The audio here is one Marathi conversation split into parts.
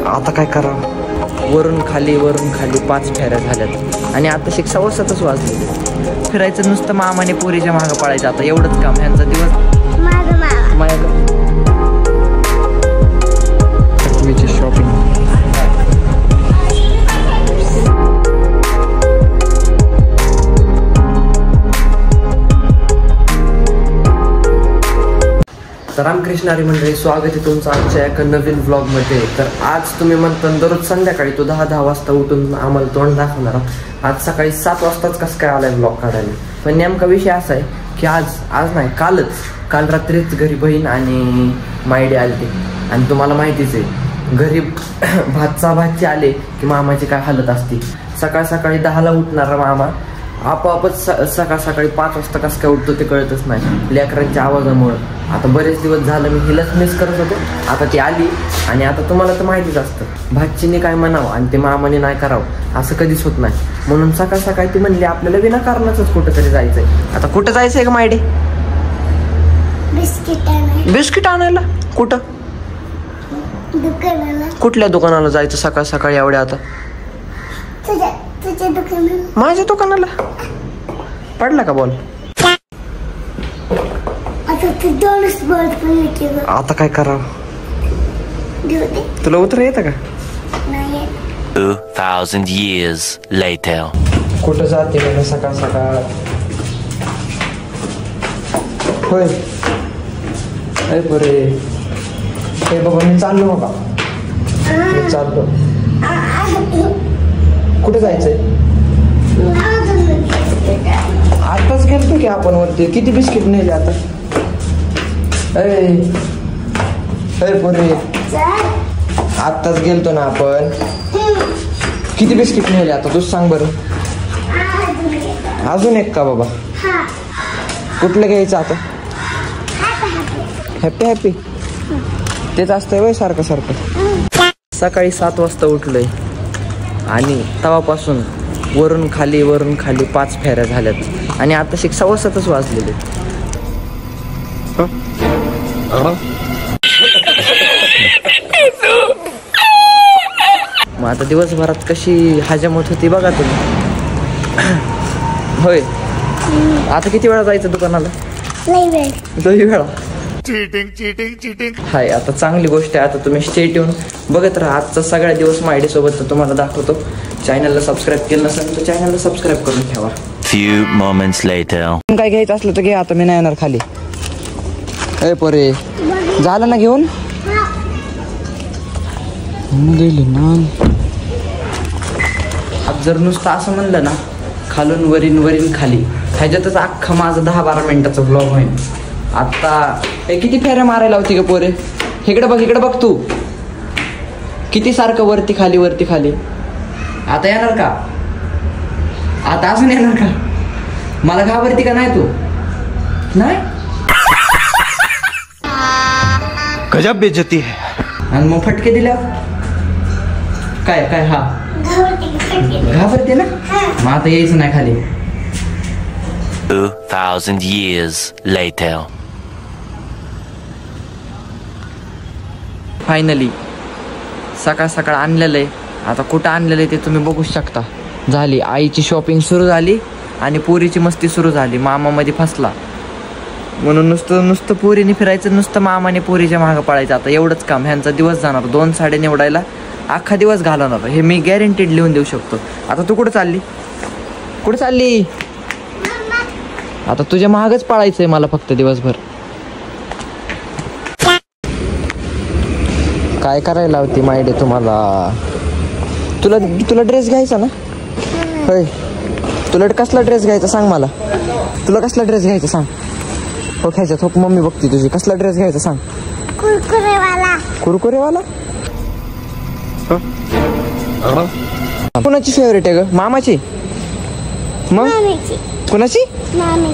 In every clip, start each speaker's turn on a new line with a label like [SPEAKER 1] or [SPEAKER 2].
[SPEAKER 1] आता काय करावं, वरून खाली 5 फेऱ्या झाल्यात आणि आता 6:15 वाजले. फिरायचं नुसतं मामाने पोरीच्या मागं पळायचं, आता एवढंच काम ह्यांचा दिवस. माझ्या शॉपिंग. तर रामकृष्ण हरी मंडळी, स्वागत आहे तुमचं आजच्या एका नवीन व्लॉगमध्ये. तर आज तुम्ही म्हणता दररोज संध्याकाळी तो 10 वाजता उठून आम्हाला तोंड दाखवणार आहोत. आज सकाळी 7 वाजताच कसं काय आलाय व्लॉग काढायला. पण नेमका विषय असा आहे की आज नाही, काल रात्रीच घरी बहीण आणि मायडी आलते. आणि तुम्हाला माहितीच आहे, घरी भाची आले की मामाची काय हालत असते. सकाळी 10ला उठणारा मामा आपोआपच सकाळी 5 वाजता कसं काय उठतो ते कळतच नाही, लेकरांच्या आवाजामुळं. आता बरेच दिवस झालं मी हिलाच मिस करत होतो. आता ती आली आणि आता तुम्हाला तर माहितीच असतं, भाचीने काय म्हणावं आणि ते मामाने नाही करावं असं कधीच होत नाही. म्हणून सकाळी ती म्हणली आपल्याला विनाकारणाचंच कुठं तरी जायचंय. आता कुठं जायचंय का मायडे? बिस्किट आणायला. कुठं? दुकानाला. कुठल्या दुकानाला जायचं सकाळी एवढ्या? आता माझ्या दुकानाला. पडला का बॉल? आता काय करावं, तुला उतर येतं का?
[SPEAKER 2] 2000 years later.
[SPEAKER 1] कुठं जाते मला सकाळ? होय बरे. हे बाबा मी चाललो बाबा, मी चाललो. कुठे जायचंय? आताच गेलतो की आपण वरती. किती बिस्किट नेले आता? पोरे आत्ताच गेलतो ना आपण. किती बिस्किट नेले आता तूच सांग बरं. अजून एक का बाबा? कुठलं घ्यायचं आता? हॅपी तेच असतंय वय सारखं. सकाळी 7 वाजता उठलोय आणि तवापासून वरून खाली 5 फेऱ्या झाल्यात आणि आता 6:15 वाजलेले. मग आता दिवसभरात कशी हजम होत होती बघा तुम्ही. होय, आता किती वेळा जायचं दुकानाला? लई वेळा. चिटिंग हाय. आता चांगली गोष्ट आहे. आता तुम्ही स्टेट येऊन बघत राहा. आजचा सगळ्या दिवस मायडी सोबत तुम्हाला दाखवतो. चॅनलला सबस्क्राईब केलं नसेल तर चॅनलला सबस्क्राईब करून ठेवा.
[SPEAKER 2] Few moments later.
[SPEAKER 1] काय घ्यायचं असलं तर घे, आता मी नाही येणार खाली. पोरे झालं ना घेऊन? आज जर नुसतं असं म्हणलं ना, खालून वरीन खाली, ह्याच्यातच अख्खा माझा 10-12 मिनिटाचा ब्लॉग होईल. आता किती फेऱ्या मारायला होती का पोरे? इकडे बघ तू, किती सारखं वरती खाली. आता येणार का? आता अजून येणार का? मला घाबरती का नाही तू? नाही.
[SPEAKER 2] गजब बेइज्जती है.
[SPEAKER 1] आणि मग फटके दिल्या काय? हा घाबरते ना. मग आता यायचं नाही खाली.
[SPEAKER 2] 2000 years later.
[SPEAKER 1] फायनली सकाळ आणलेलं आहे. आता कुठं आणलेलं आहे ते तुम्ही बघू शकता. झाली आईची शॉपिंग सुरू झाली आणि पोरीची मस्ती सुरू झाली. मामामध्ये फसला म्हणून नुसतं पोरीने फिरायचं, नुसतं मामाने पोरीच्या मागं पळायचं. आता एवढंच काम ह्यांचा दिवस जाणार. 2 साड्या निवडायला अख्खा दिवस घालवणार, हे मी गॅरंटीड लिहून देऊ शकतो. आता तू कुठं चालली? आता तुझ्या मागच पळायचंय मला फक्त दिवसभर. काय करायला होती माहिती तुम्हाला? तुला ड्रेस घ्यायचा ना? होय, तुला कसला ड्रेस घ्यायचा सांग मला. तुला कसला ड्रेस घ्यायचा सांग. हो ख्याच्यात, हो मम्मी बघती तुझी. कसला ड्रेस घ्यायचा सांग. कुरकुरेवाला. कुणाची फेवरेट आहे ग? मामाची? मग कुणाची? मामी.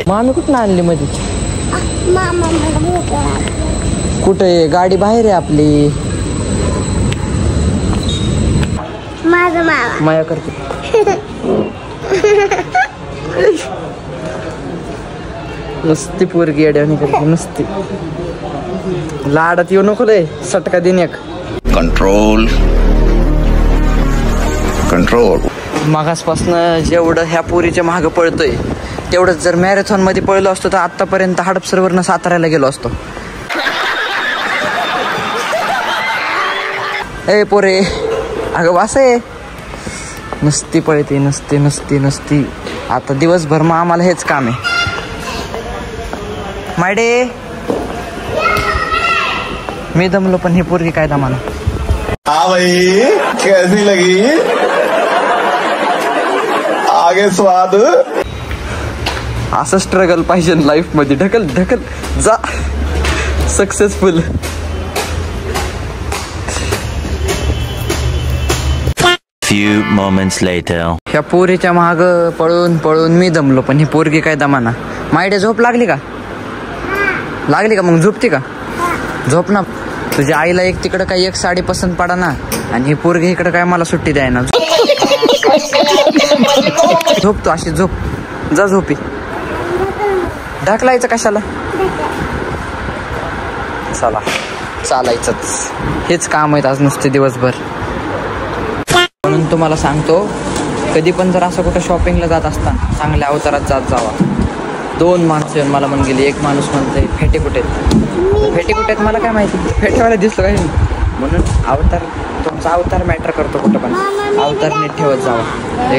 [SPEAKER 1] मामी कुठं आणली मध्ये? कुठे? गाडी बाहेर आहे आपली. माया करते. नुसती पोरगी येड्यावानी करते नुसती. लाडात येऊ नको रे, सटका दिन एक.
[SPEAKER 3] Control control.
[SPEAKER 1] मागासपासनं जेवढं ह्या पोरीच्या मागं पळतोय तेवढंच जर मॅरेथॉन मध्ये पळलो असतो तर आतापर्यंत हडपसरवरनं साताऱ्याला गेलो असतो. ए पोरे, अगं वास आहे. नुसती पळते, नुसती नुसती नुसती. आता दिवसभर मग आम्हाला हेच काम आहे. मायडे, मी दमलो पण ही पोरगी काय दमाना.
[SPEAKER 3] हाँ भाई, कैसी लगी आगे स्वाद.
[SPEAKER 1] असं स्ट्रगल पाहिजे लाईफ मध्ये. ढकल ढकल जा, सक्सेसफुल.
[SPEAKER 2] Few moments later.
[SPEAKER 1] ह्या पोरीच्या माग पळून पळून मी दमलो पण ही पोरगी काय दमाना. मायडे झोप लागली का? लागली का? मग झोपती का? झोप ना. तुझ्या आईला एक तिकडं काय एक साडी पसंत पडा ना आणि ही पोरगी इकडं काय मला सुट्टी द्याय ना. झोप तू, अशी झोप. जा झोपी. ढकलायचं कशाला? चला चालायचंच, हेच काम आहेत आज नुसते दिवसभर. म्हणून तुम्हाला सांगतो, कधी पण जर असं कुठं शॉपिंगला जात असताना चांगल्या अवतारात जात जावा. 2 माणसं येऊन मला म्हणून गेली. एक माणूस म्हणतोय फेटे कुठे आहेत. फेटे कुठे आहेत मला काय माहिती, फेटेवाला दिसलो काय म्हणून. अवतार, तुमचा अवतार मॅटर करतो कुठं पण. अवतार नीट ठेवत जावा.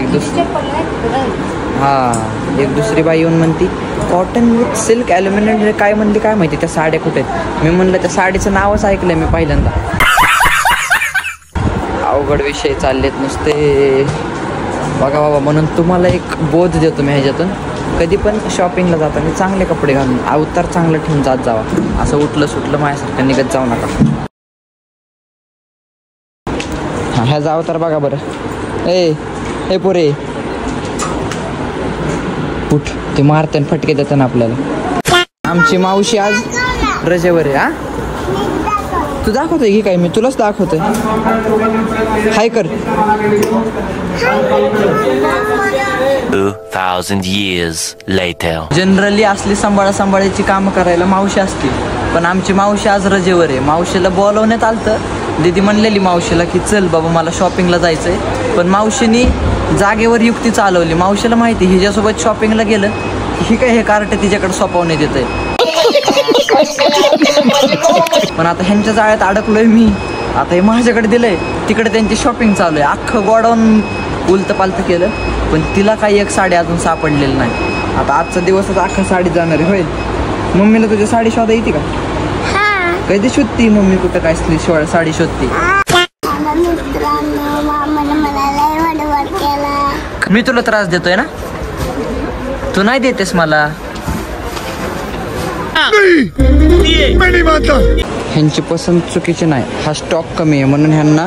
[SPEAKER 1] एक दुसरी बाई येऊन म्हणती कॉटन विथ सिल्क ॲल्युमिनियम. काय म्हणली काय माहिती, त्या साड्या कुठे आहेत. मी म्हणलं त्या साडीचं नावच ऐकलंय मी पहिल्यांदा. अवघड विषय चाललेत नुसते बघा बाबा. म्हणून तुम्हाला एक बोध देतो मी ह्याच्यातून, कधी पण शॉपिंगला जाताना चांगले कपडे घालून अवतार चांगलं ठेवून जात जावा. असं उठलं सुटलं माझ्यासारखं निघत जाऊ नका. ह्याचा अवतार बघा बरं. ए पोरे उठ, ते मारते फटके देतात ना आपल्याला. आमची मावशी आज रजेवर आहे. तू दाखवतोय की काय? मी तुलाच दाखवतोय. हाय कर.
[SPEAKER 2] 2000 years later.
[SPEAKER 1] जनरली असली सांभाळायची कामं करायला मावशी असते, पण आमची मावशी आज रजेवर आहे. मावशीला बोलवण्यात आलतं. दीदी म्हणलेली मावशीला की चल बाबा मला शॉपिंगला जायचंय, पण मावशीनी जागेवर युक्ती चालवली. मावशीला माहिती हिच्यासोबत शॉपिंगला गेलं ही काय हे कार्ट तिच्याकडे सोपवण्यात येत आहे. पण आता ह्यांच्या जाळ्यात अडकलोय मी. आता हे माझ्याकडे दिलंय, तिकडे त्यांची शॉपिंग चालू आहे. अख्खं गोडाऊन उलतं पालतं केलं, पण तिला काही एक साडी अजून सापडलेली नाही. आता आजचा दिवसच अख्खा साडी जाणार आहे. होईल मम्मीला तुझ्या साडी शोधा येते का? कधी शोधती मम्मी? कुठं काय साडी शोधती? मी तुला त्रास देतोय ना? तू नाही देतेस मला. ह्यांची पसंत चुकीची नाही. हा स्टॉक कमी आहे म्हणून ह्यांना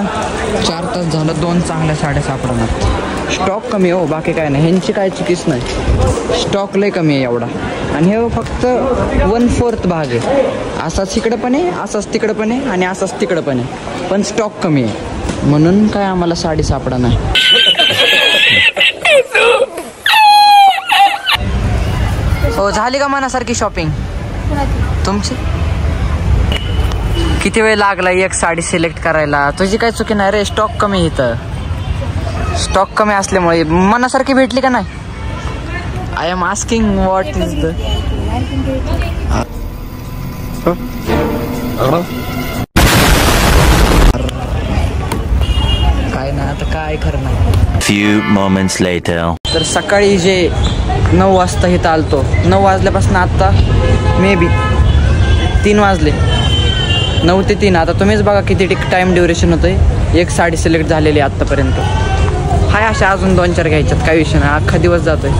[SPEAKER 1] 4 तास झालं 2 चांगल्या साड्या सापडणार. स्टॉक कमी हो, बाकी काय नाही. ह्यांची काय चुकीच नाही. स्टॉक लय कमी आहे एवढा. आणि हे फक्त 1/4 भाग आहे. असाच इकडं पण आहे, असाच तिकडं पण आहे आणि असाच तिकडं पण आहे, पण स्टॉक कमी आहे म्हणून काय आम्हाला साडी सापडा नाही. हो झाली का मनासारखी शॉपिंग तुमची? किती वेळ लागला एक साडी सिलेक्ट करायला? तुझी काय चुकी नाही रे. स्टॉक कमी इथं. स्टॉक कमी असल्यामुळे मनासारखी भेटली का नाही? I am asking what is the. काय नाही आता काय खरं नाही.
[SPEAKER 2] Few moments later.
[SPEAKER 1] तर सकाळी जे 9 वाजता इथं आलतो, 9 वाजल्यापासून आता मे बी 3 वाजले. 9 ते 3. आता तुम्हीच बघा किती टाइम ड्युरेशन होतोय. एक साडी सिलेक्ट झालेली आतापर्यंत. हाय अशा अजून 2-4 घ्यायच्यात, काही विषय नाही. अख्खा दिवस जातोय.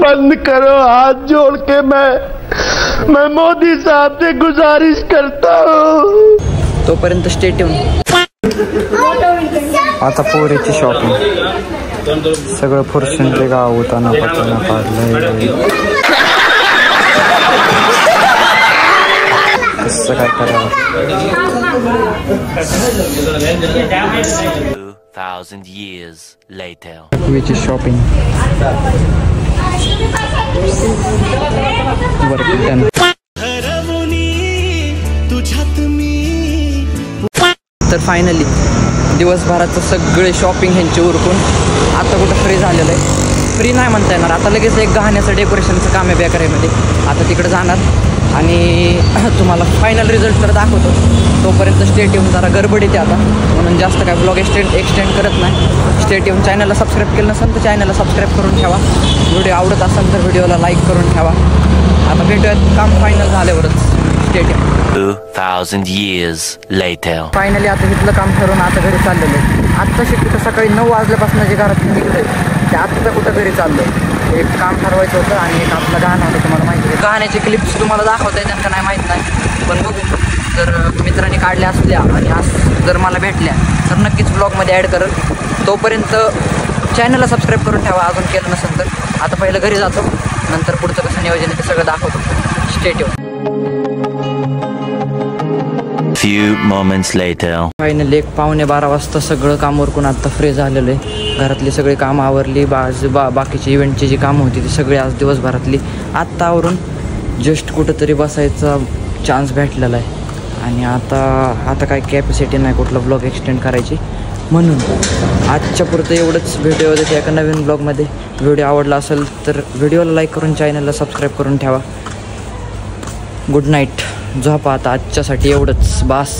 [SPEAKER 3] बंद करो हाथ जोड़ के मैं मोदी साहब से गुजारिश करता हूँ.
[SPEAKER 1] तोपर्यंत स्टे ट्यून. आता पोरीची शॉपिंग. सगळं फुरशनचे गाव उताना पताना काढलंय. कसं काय करावं?
[SPEAKER 2] 2000 years later.
[SPEAKER 1] शॉपिंग तर फायनली दिवसभराचं सगळे शॉपिंग ह्यांची उरकून आता कुठं फ्री झालेलं आहे. फ्री नाही म्हणता येणार, आता लगेच एक गहाण्याचं डेकोरेशनचं काम आहे बेकरीमध्ये. आता तिकडे जाणार आणि तुम्हाला फायनल रिझल्ट तर दाखवतो. तोपर्यंत स्टेट येऊन जरा गडबड येते आता, म्हणून जास्त काय ब्लॉग एक्सटेंड करत नाही. स्टेट येऊन चॅनलला सबस्क्राईब केलं नसेल तर चॅनलला सबस्क्राईब करून ठेवा. व्हिडिओ आवडत असेल तर व्हिडिओला लाईक करून ठेवा. आता भेटूयात काम फायनल झाल्यावरच. स्टेट येऊन
[SPEAKER 2] 2000 years later.
[SPEAKER 1] फायनली आता इथलं काम ठरवून आता घरी चाललेलं आहे. आत्ता कुठं सकाळी 9 वाजल्यापासून जे घरात निघलं आहे ते आत्ता कुठं घरी चाललं आहे. एक काम ठरवायचं होतं आणि एक आपलं गाणं होतं. तुम्हाला माहिती आहे गाण्याचे क्लिप्स तुम्हाला दाखवता येतात का नाही माहीत नाही, पण बघू. जर मित्रांनी काढल्या असल्या आणि आज जर मला भेटल्या तर नक्कीच ब्लॉगमध्ये ॲड करेल. तोपर्यंत चॅनलला सबस्क्राईब करून ठेवा अजून केलं नसेल तर. आता पहिलं घरी जातो, नंतर पुढचं कसं नियोजन आहे ते सगळं दाखवतो. स्टेट येऊन.
[SPEAKER 2] Few moments later.
[SPEAKER 1] फायनली 11:15 वाजता सगळं काम उरकून आता फ्री झालेलं आहे. घरातली सगळी कामं आवरली. बाकीची इव्हेंटची जी कामं होती ती सगळी आज दिवसभरातली आत्ता आवरून जस्ट कुठंतरी बसायचा चान्स भेटलेला आहे. आणि आता काय कॅपॅसिटी नाही कुठला ब्लॉग एक्सटेंड करायची, म्हणून आजच्या पुरतं एवढंच. व्हिडिओ देते एका नवीन ब्लॉगमध्ये. व्हिडिओ आवडला असेल तर व्हिडिओला लाईक करून चॅनलला सबस्क्राईब करून ठेवा. Good night. झोपा आता, आजच्यासाठी एवढंच बास.